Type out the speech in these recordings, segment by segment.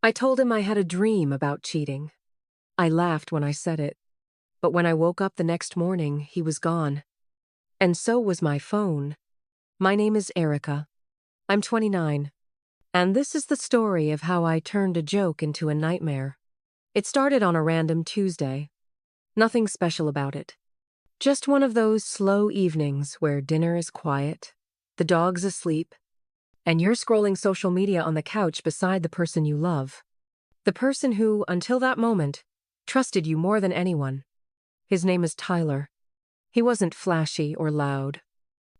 I told him I had a dream about cheating. I laughed when I said it, but when I woke up the next morning, he was gone. And so was my phone. My name is Erica. I'm 29. And this is the story of how I turned a joke into a nightmare. It started on a random Tuesday. Nothing special about it. Just one of those slow evenings where dinner is quiet, the dog's asleep, and you're scrolling social media on the couch beside the person you love. The person who, until that moment, trusted you more than anyone. His name is Tyler. He wasn't flashy or loud.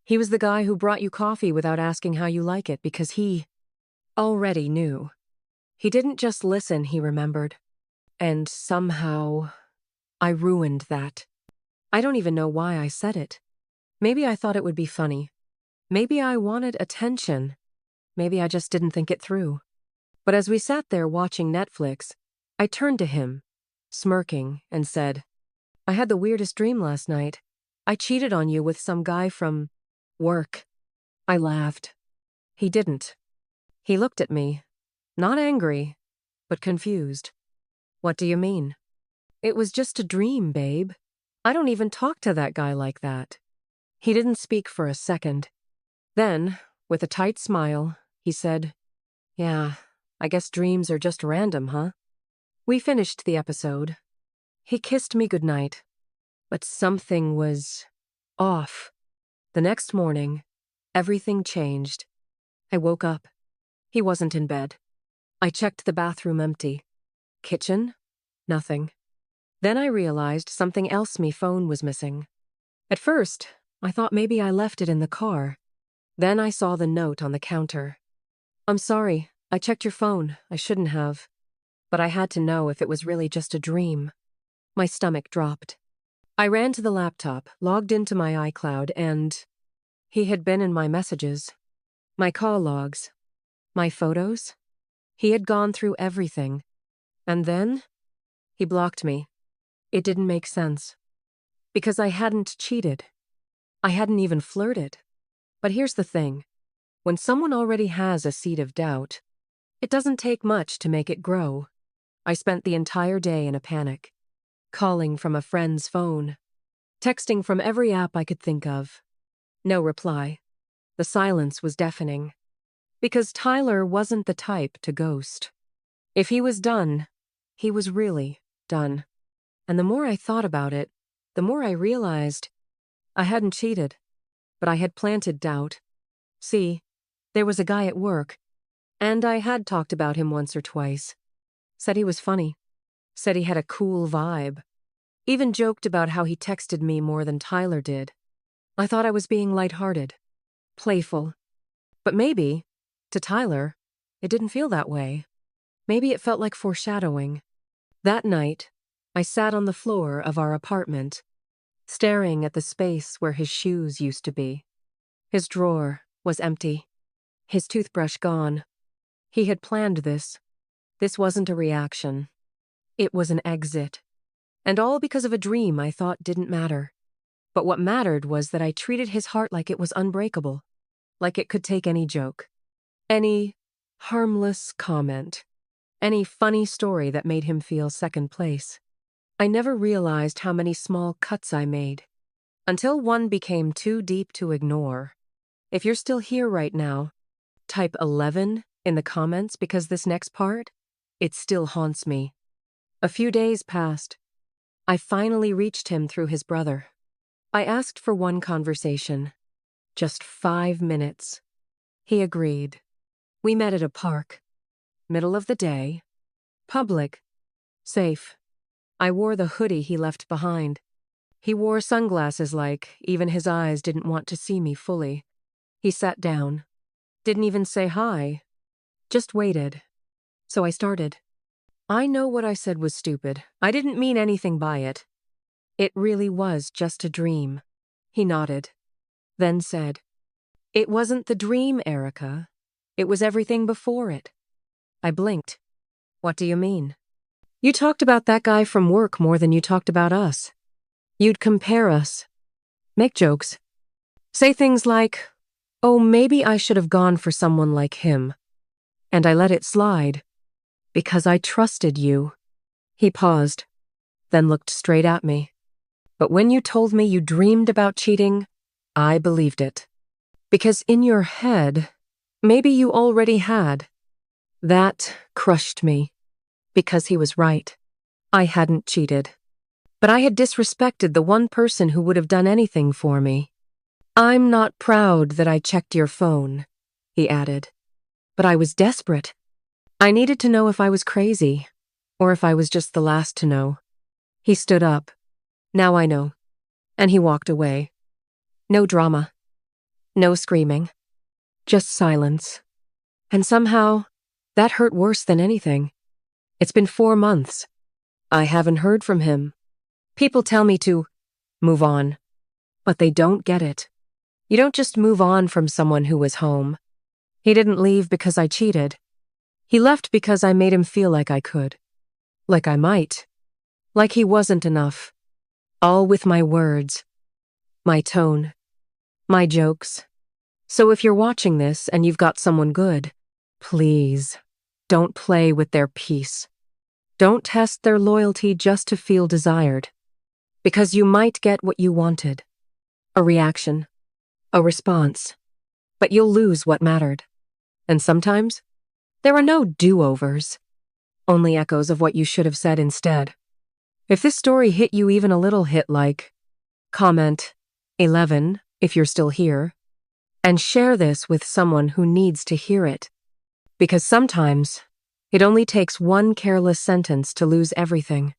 He was the guy who brought you coffee without asking how you like it because he already knew. He didn't just listen, he remembered. And somehow, I ruined that. I don't even know why I said it. Maybe I thought it would be funny. Maybe I wanted attention. Maybe I just didn't think it through. But as we sat there watching Netflix, I turned to him, smirking, and said, I had the weirdest dream last night. I cheated on you with some guy from work. I laughed. He didn't. He looked at me, not angry, but confused. What do you mean? It was just a dream, babe. I don't even talk to that guy like that. He didn't speak for a second. Then, with a tight smile, he said, Yeah, I guess dreams are just random, huh? We finished the episode. He kissed me goodnight. But something was off. The next morning, everything changed. I woke up. He wasn't in bed. I checked the bathroom empty. Kitchen? Nothing. Then I realized something else me phone was missing. At first, I thought maybe I left it in the car. Then I saw the note on the counter. I'm sorry, I checked your phone. I shouldn't have. But I had to know if it was really just a dream. My stomach dropped. I ran to the laptop, logged into my iCloud, and he had been in my messages, my call logs, my photos. He had gone through everything. And then he blocked me. It didn't make sense. Because I hadn't cheated. I hadn't even flirted. But here's the thing. When someone already has a seed of doubt, it doesn't take much to make it grow. I spent the entire day in a panic. Calling from a friend's phone. Texting from every app I could think of. No reply. The silence was deafening. Because Tyler wasn't the type to ghost. If he was done, he was really done. And the more I thought about it, the more I realized I hadn't cheated, but I had planted doubt. See, there was a guy at work, and I had talked about him once or twice. Said he was funny. Said he had a cool vibe. Even joked about how he texted me more than Tyler did. I thought I was being lighthearted, playful. But maybe, to Tyler, it didn't feel that way. Maybe it felt like foreshadowing. That night, I sat on the floor of our apartment, staring at the space where his shoes used to be. His drawer was empty. His toothbrush gone. He had planned this. This wasn't a reaction. It was an exit. And all because of a dream I thought didn't matter. But what mattered was that I treated his heart like it was unbreakable. Like it could take any joke. Any harmless comment. Any funny story that made him feel second place. I never realized how many small cuts I made. Until one became too deep to ignore. If you're still here right now, type 11 in the comments because this next part, it still haunts me. A few days passed. I finally reached him through his brother. I asked for one conversation. Just 5 minutes. He agreed. We met at a park. Middle of the day. Public. Safe. I wore the hoodie he left behind. He wore sunglasses like even his eyes didn't want to see me fully. He sat down. Didn't even say hi. Just waited. So I started. I know what I said was stupid. I didn't mean anything by it. It really was just a dream. He nodded. Then said, It wasn't the dream, Erica. It was everything before it. I blinked. What do you mean? You talked about that guy from work more than you talked about us. You'd compare us. Make jokes. Say things like, oh, maybe I should have gone for someone like him. And I let it slide. Because I trusted you. He paused, then looked straight at me. But when you told me you dreamed about cheating, I believed it. Because in your head, maybe you already had. That crushed me. Because he was right. I hadn't cheated. But I had disrespected the one person who would have done anything for me. I'm not proud that I checked your phone, he added. But I was desperate. I needed to know if I was crazy, or if I was just the last to know. He stood up. Now I know. And he walked away. No drama. No screaming. Just silence. And somehow, that hurt worse than anything. It's been 4 months. I haven't heard from him. People tell me to move on, but they don't get it. You don't just move on from someone who was home. He didn't leave because I cheated. He left because I made him feel like I could. Like I might. Like he wasn't enough. All with my words. My tone. My jokes. So if you're watching this and you've got someone good, please, don't play with their peace. Don't test their loyalty just to feel desired. Because you might get what you wanted. A reaction. A response. But you'll lose what mattered. And sometimes, there are no do-overs. Only echoes of what you should have said instead. If this story hit you even a little, hit like, comment 11 if you're still here, and share this with someone who needs to hear it. Because sometimes, it only takes one careless sentence to lose everything.